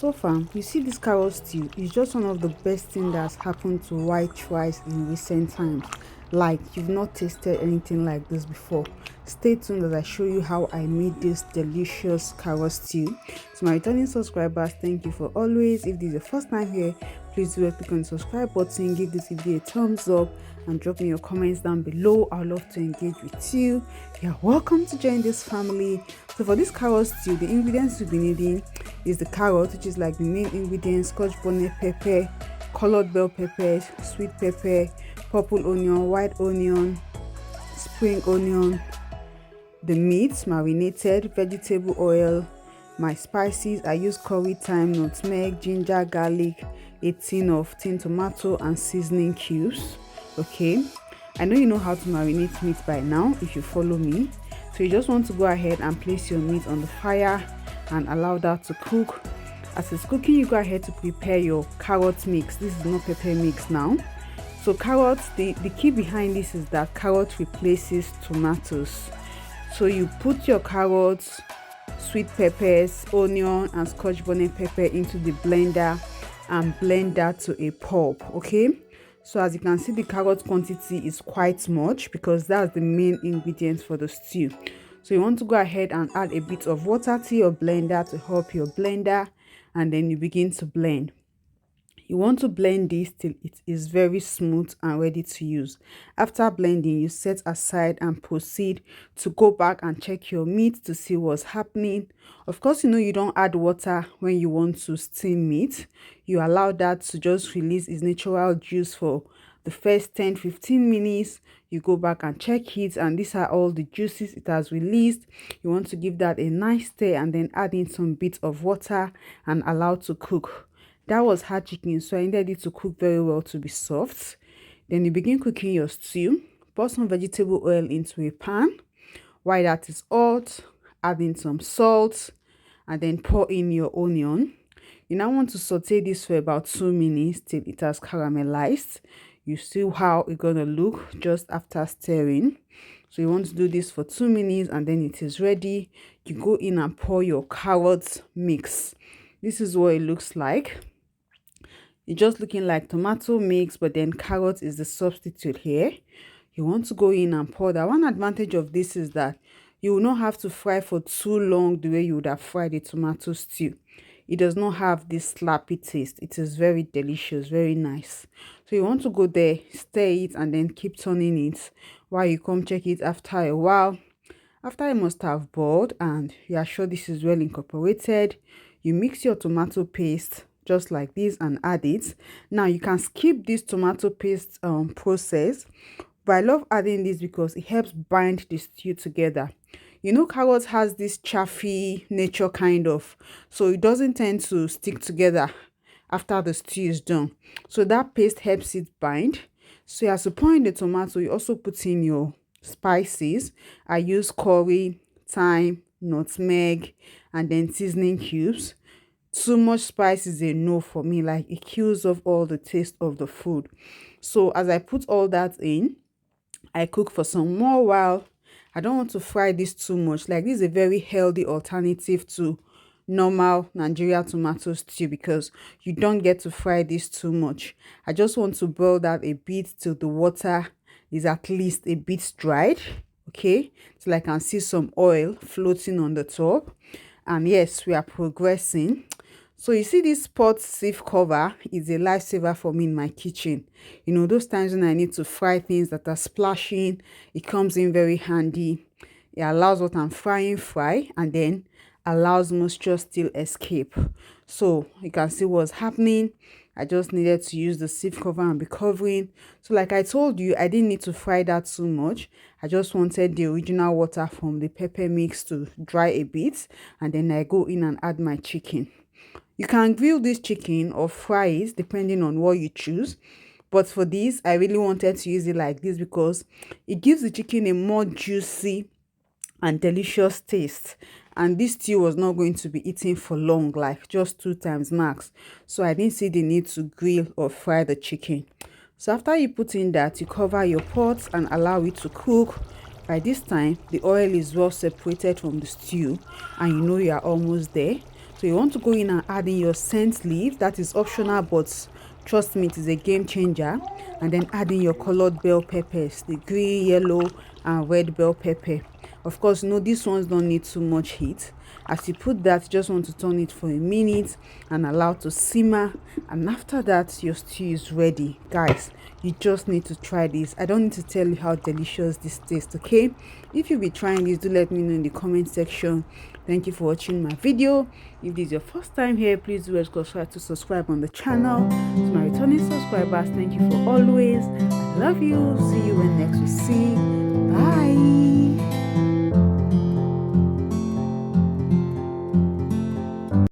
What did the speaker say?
So far, you see this carrot stew is just one of the best things that's happened to white rice in recent times. Like you've not tasted anything like this before. Stay tuned as I show you how I made this delicious carrot stew. To my returning subscribers, thank you for always. If this is your first time here, please do click on the subscribe button, give this video a thumbs up, and drop me your comments down below. I'd love to engage with you. You're welcome to join this family. So for this carrot stew, the ingredients you'll be needing is the carrot, which is like the main ingredient, scotch bonnet pepper, colored bell peppers, sweet pepper, purple onion, white onion, spring onion, the meat marinated, vegetable oil, my spices. I use curry, thyme, nutmeg, ginger, garlic, a tin of tin tomato, and seasoning cubes. Okay, I know you know how to marinate meat by now if you follow me. So you just want to go ahead and place your meat on the fire and allow that to cook. As it's cooking, you go ahead to prepare your carrot mix. This is not pepper mix now. So carrots, the key behind this is that carrot replaces tomatoes. So you put your carrots, sweet peppers, onion, and scotch bonnet pepper into the blender and blend that to a pulp. Okay, so as you can see, the carrot quantity is quite much because that's the main ingredient for the stew. So you want to go ahead and add a bit of water to your blender to help your blender, and then you begin to blend. You want to blend this till it is very smooth and ready to use. After blending, you set aside and proceed to go back and check your meat to see what's happening. Of course, you know you don't add water when you want to steam meat. You allow that to just release its natural juice for the first 10-15 minutes. You go back and check it, and these are all the juices it has released. You want to give that a nice stir and then add in some bits of water and allow to cook. That was hard chicken, so I needed it to cook very well to be soft. Then you begin cooking your stew. Pour some vegetable oil into a pan. While that is hot, add in some salt and then pour in your onion. You now want to saute this for about 2 minutes till it has caramelized. You see how it's gonna look just after stirring. So you want to do this for 2 minutes and then it is ready. You go in and pour your carrot mix. This is what it looks like. It's just looking like tomato mix, but then carrot is the substitute here. You want to go in and pour that. One advantage of this is that you will not have to fry for too long the way you would have fried a tomato stew. It does not have this slappy taste. It is very delicious, very nice. So you want to go there, stir it, and then keep turning it while you come check it after a while. After it must have boiled and you are sure this is well incorporated, you mix your tomato paste just like this and add it. Now you can skip this tomato paste process, but I love adding this because it helps bind the stew together. You know, carrot has this chaffy nature kind of, so it doesn't tend to stick together after the stew is done. So that paste helps it bind. So as you pour in the tomato, you also put in your spices. I use curry, thyme, nutmeg, and then seasoning cubes. Too much spice is a no for me, like it kills off all the taste of the food. So as I put all that in, I cook for some more while. I don't want to fry this too much. Like, this is a very healthy alternative to normal Nigeria tomato stew because you don't get to fry this too much. I just want to boil that a bit till the water is at least a bit dried. Okay, till I can see some oil floating on the top. And yes, we are progressing. So you see, this pot sieve cover is a lifesaver for me in my kitchen. You know, those times when I need to fry things that are splashing, it comes in very handy. It allows what I'm frying fry and then allows moisture still escape. So you can see what's happening. I just needed to use the sieve cover and be covering. So like I told you, I didn't need to fry that too much. I just wanted the original water from the pepper mix to dry a bit, and then I go in and add my chicken. You can grill this chicken or fry it depending on what you choose. But for this, I really wanted to use it like this because it gives the chicken a more juicy and delicious taste. And this stew was not going to be eaten for long, like just 2 times max. So I didn't see the need to grill or fry the chicken. So after you put in that, you cover your pot and allow it to cook. By this time, the oil is well separated from the stew and you know you are almost there. So you want to go in and add in your scent leaf. That is optional, but trust me, it is a game changer. And then add in your colored bell peppers, the green, yellow and red bell pepper. Of course, these ones don't need too much heat. As you put that, you just want to turn it for a minute and allow to simmer. And after that, your stew is ready. Guys, you just need to try this. I don't need to tell you how delicious this tastes, okay? If you'll be trying this, do let me know in the comment section. Thank you for watching my video. If this is your first time here, please do subscribe on the channel. To my returning subscribers, thank you for always. I love you. See you when next we see. Bye.